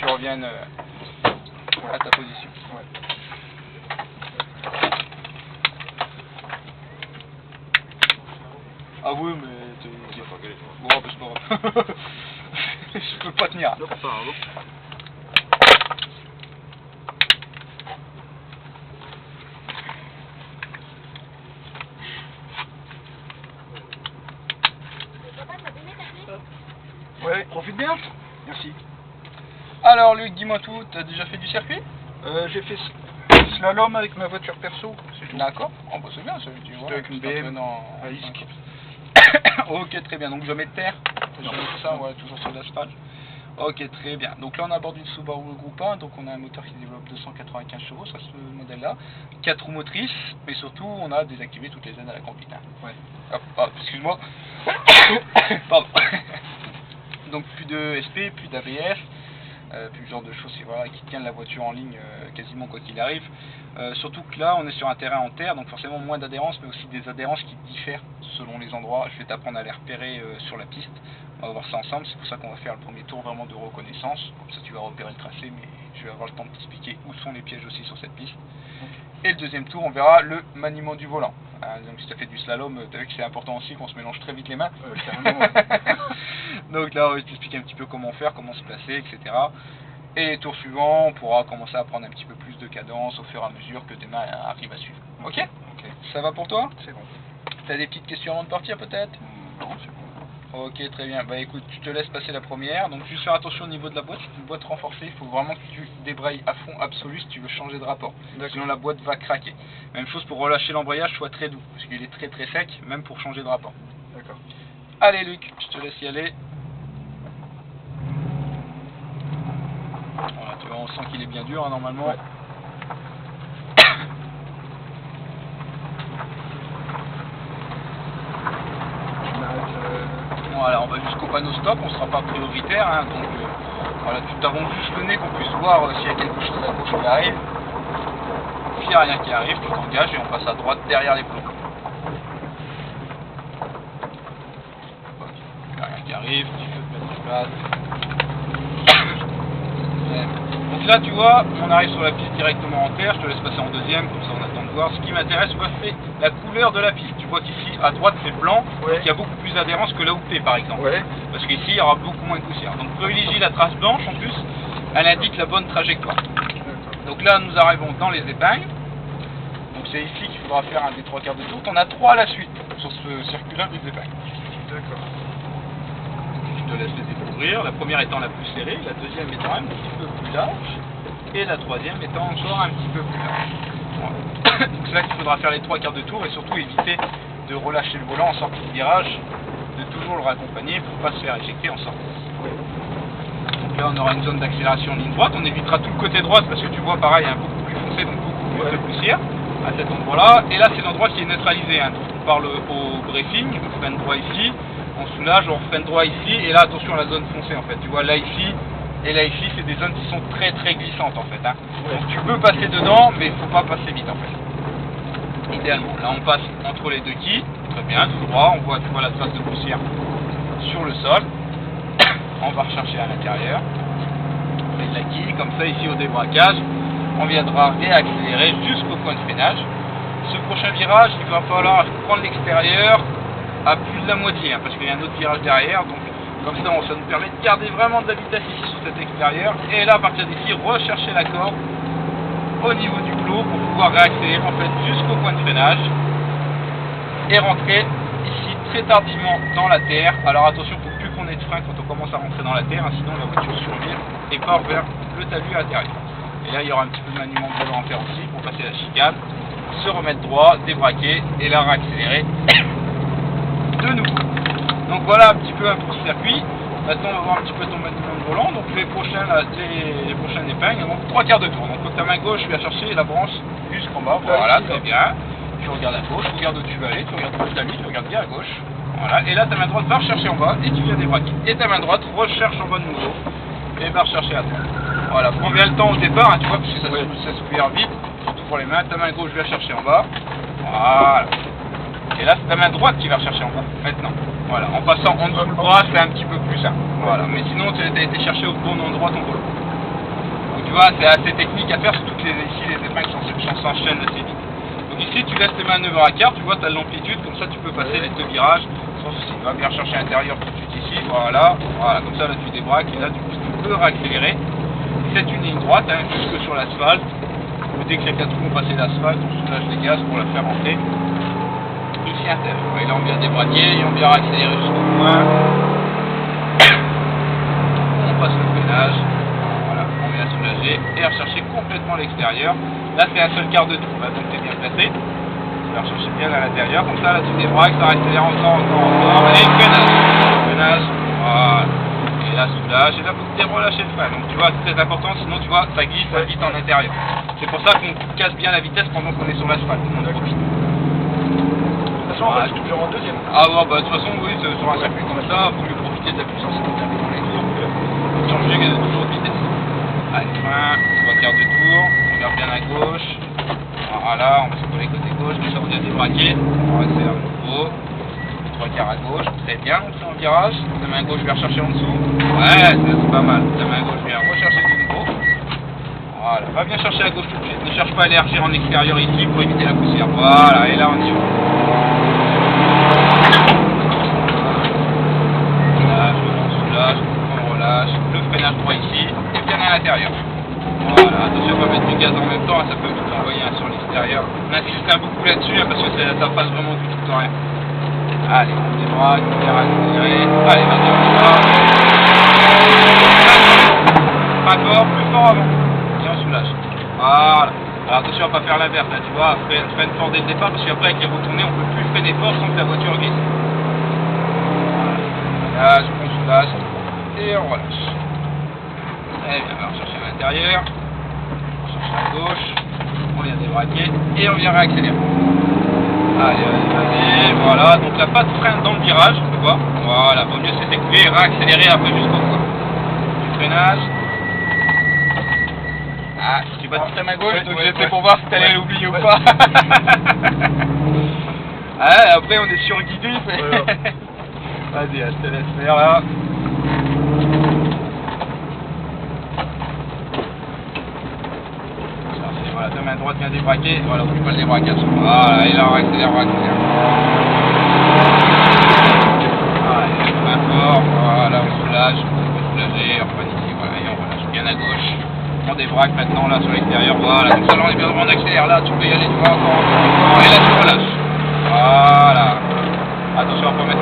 tu reviennes à ta position. Ouais. Ah oui, mais bon, bah, c'est pas grave. Je peux pas tenir. Non, ça, hein. Ouais, profite bien. Merci. Alors Luc, dis-moi tout, t'as déjà fait du circuit? J'ai fait slalom avec ma voiture perso, c'est tout. D'accord. Oh bah c'est bien ça, tu vois. avec une BM à Risque. Ok, très bien. Donc jamais de terre. Non. Ça, ouais, toujours sur l'asphalte. Ok, très bien. Donc là on aborde une Subaru Group 1, donc on a un moteur qui développe 295 chevaux, ça ce modèle-là. 4 roues motrices, mais surtout on a désactivé toutes les aides à la conduite. Ouais. Hop, hop, excuse-moi. Pardon. Donc plus de SP, plus d'ABS, plus le genre de choses voilà, qui tiennent la voiture en ligne quasiment quoi qu'il arrive. Surtout que là on est sur un terrain en terre, donc forcément moins d'adhérence, mais aussi des adhérences qui diffèrent selon les endroits. Je vais t'apprendre à les repérer sur la piste. On va voir ça ensemble, c'est pour ça qu'on va faire le premier tour vraiment de reconnaissance. Comme ça tu vas repérer le tracé, mais je vais avoir le temps de t'expliquer où sont les pièges aussi sur cette piste. Et le deuxième tour, on verra le maniement du volant. Donc si tu as fait du slalom, tu as vu que c'est important aussi qu'on se mélange très vite les mains. Donc là, on va t'expliquer un petit peu comment faire, comment se placer, etc. Et les tours suivants, on pourra commencer à prendre un petit peu plus de cadence au fur et à mesure que tes mains arrivent à suivre. Ok? Ok. Ça va pour toi? C'est bon. T'as des petites questions avant de partir peut-être? Non, c'est bon. Ok, très bien. Bah écoute, je te laisse passer la première. Donc juste faire attention au niveau de la boîte, c'est une boîte renforcée. Il faut vraiment que tu débrailles à fond absolu si tu veux changer de rapport. Sinon la boîte va craquer. Même chose pour relâcher l'embrayage, sois très doux, parce qu'il est très très sec, même pour changer de rapport. D'accord. Allez Luc, je te laisse y aller. Voilà, tu vois, on sent qu'il est bien dur hein, normalement. Ouais. Voilà, on va jusqu'au panneau stop, on ne sera pas prioritaire, hein, donc voilà, tu t'avons juste le nez qu'on puisse voir s'il y a quelque chose à gauche qui arrive. S'il n'y a rien qui arrive, tu t'engages et on passe à droite derrière les plombs. Il n'y a rien qui arrive, petit feu de mettre passe. Donc là tu vois, on arrive sur la piste directement en terre, je te laisse passer en deuxième, comme ça on attend de voir. Ce qui m'intéresse, moi, c'est la couleur de la piste. Tu vois qu'ici, à droite, c'est blanc, ouais. donc il y a beaucoup plus d'adhérence que là où tu es, par exemple. Ouais. Parce qu'ici, il y aura beaucoup moins de poussière. Donc privilégie la trace blanche, en plus, elle indique la bonne trajectoire. Donc là, nous arrivons dans les épingles. Donc c'est ici qu'il faudra faire un des 3 quarts de tour. On a 3 à la suite sur ce circulaire des épingles. D'accord. Je te laisse les découvrir. La première étant la plus serrée, la deuxième étant un petit peu plus large, et la troisième étant encore un petit peu plus large. Voilà. Donc c'est là qu'il faudra faire les 3 quarts de tour et surtout éviter de relâcher le volant en sortie de virage, de toujours le raccompagner pour ne pas se faire éjecter en sortie. Donc là on aura une zone d'accélération en ligne droite, on évitera tout le côté droite parce que tu vois pareil, hein, beaucoup plus foncé, donc beaucoup plus de poussière à cet endroit-là. Et là c'est l'endroit qui est neutralisé, hein. Donc on parle au briefing, on freine droit ici, on soulage, on freine droit ici, et là attention à la zone foncée en fait, tu vois là ici et là ici c'est des zones qui sont très très glissantes en fait, hein. Donc tu peux passer dedans mais il ne faut pas passer vite en fait, idéalement. Là on passe entre les deux quilles, très bien, tout droit, on voit, tu vois la trace de poussière sur le sol, on va rechercher à l'intérieur, on met de la quille, comme ça ici au débraquage, on viendra réaccélérer jusqu'au point de freinage. Ce prochain virage, il va falloir prendre l'extérieur à plus de la moitié, hein, parce qu'il y a un autre virage derrière, donc comme ça nous permet de garder vraiment de la vitesse ici sur cet extérieur, et là à partir d'ici, rechercher la corde au niveau du clos pour pouvoir réaccélérer en fait jusqu'au point de freinage, et rentrer ici très tardivement dans la terre. Alors attention, il ne faut plus qu'on ait de frein quand on commence à rentrer dans la terre, hein, sinon la voiture survire et part vers le talus intérieur. Et là il y aura un petit peu de maniement de volant à faire aussi pour passer la chicane, se remettre droit, débraquer et là réaccélérer de nouveau. Donc voilà un petit peu un pour ce circuit. Maintenant on va voir un petit peu ton maniement de volant. Donc les prochaines épingles, donc 3 quarts de tour. Donc ta main gauche vient chercher la branche jusqu'en bas. Voilà, très bien. Tu regardes à gauche, tu regardes où tu vas aller, tu regardes le talus, tu regardes bien à gauche. Voilà, et là ta main droite va rechercher en bas et tu viens débraquer. Et ta main droite recherche en bas de nouveau et va rechercher à droite. Voilà, prends bien le temps au départ, hein, tu vois, parce que ça se perd vite, surtout pour les mains. Ta main gauche vient chercher en bas. Voilà. Et là c'est ta main droite qui va rechercher en bas, maintenant. Voilà, en passant en dessous le bras, c'est un petit peu plus simple. Voilà, mais sinon tu as été chercher au bon endroit ton volant. vois, c'est assez technique à faire, surtout que ici les épingles s'enchaînent assez vite. Donc ici tu laisses tes manœuvres à quart, tu vois, tu as l'amplitude, comme ça tu peux passer les deux virages sans souci. Tu vas bien chercher l'intérieur tout de suite ici, voilà, comme ça là tu débraques et là du coup tu peux réaccélérer. C'est une ligne droite, hein, jusque sur l'asphalte. Dès que les 4 roues ont passé l'asphalte, on soulage les gaz pour la faire rentrer ici intérieur. Et là on vient débraquer et on vient accélérer jusqu'au point. On passe le freinage, voilà, on vient soulager et rechercher complètement l'extérieur. Là c'est un seul quart de tour, là, donc tu es bien placé. Tu vas rechercher bien à l'intérieur, comme ça là tu débraques, ça accélère encore. Allez, freinage, voilà. Et là soulage, et là faut que tu relâcher le frein. Donc tu vois, c'est très important, sinon tu vois, ça glisse vite en intérieur. C'est pour ça qu'on casse bien la vitesse pendant qu'on est sur l'asphalte, on en profite. De toute façon, on reste toujours en deuxième. Ah ouais, bah de toute façon, oui, sur un circuit comme ça, il faut mieux profiter de la puissance et de taper dans les tours pour changer toujours de vitesse. Allez, frein, 3 quarts de tour, on regarde bien à gauche. Voilà, on va se coller côté gauche, comme ça on vient débraquer. On va accélérer à nouveau. 3 quarts à gauche, très bien, on fait en virage. La main gauche vient rechercher en dessous. Ouais, c'est pas mal. La main gauche vient rechercher de nouveau. Voilà, va bien chercher à gauche tout de suite. Ne cherche pas à élargir en extérieur ici pour éviter la poussière. Voilà, et là on y va. Soulage, on relâche. Le freinage droit ici, et bien à l'intérieur. Voilà, attention, on va mettre du gaz en même temps, ça peut vous envoyer sur l'extérieur. On insiste un beaucoup là-dessus parce que ça passe vraiment du tout en rien. Allez, on débraque, on vient accélérer. Allez, vas-y, on y va. Pas fort, plus fort avant. Et on soulage. Voilà. Alors attention à ne pas faire l'inverse, là, tu vois, freine fort dès le départ, parce qu'après avec les retournées, on ne peut plus freiner fort sans que la voiture glisse. Voilà, on soulage, et on relâche. Et bien, on va chercher à l'intérieur, on cherche à gauche, on vient débraquer, et on vient réaccélérer. Allez, vas-y, voilà, donc là, pas de frein dans le virage, tu vois, voilà, vaut mieux s'écouler et réaccélérer après jusqu'au bout. Du freinage. Ah, tu vas ta main gauche, donc j'étais pour voir si t'allais l'oublier ou pas. Ah, après on est surguidé. Vas-y, je te laisse faire là. Voilà, ta main droite vient débraquer, voilà, oublie pas le débraquage. Voilà, et là on accélère, on accélère. Allez, main fort, voilà, on soulage, on peut soulager, on reprend ici, voilà, et on relâche bien à gauche. On débraque maintenant là sur l'extérieur, voilà, comme ça là on est bien, on accélère là, tu peux y aller, tu vois, encore, et là tu relâches. Voilà. Attention à pas mettre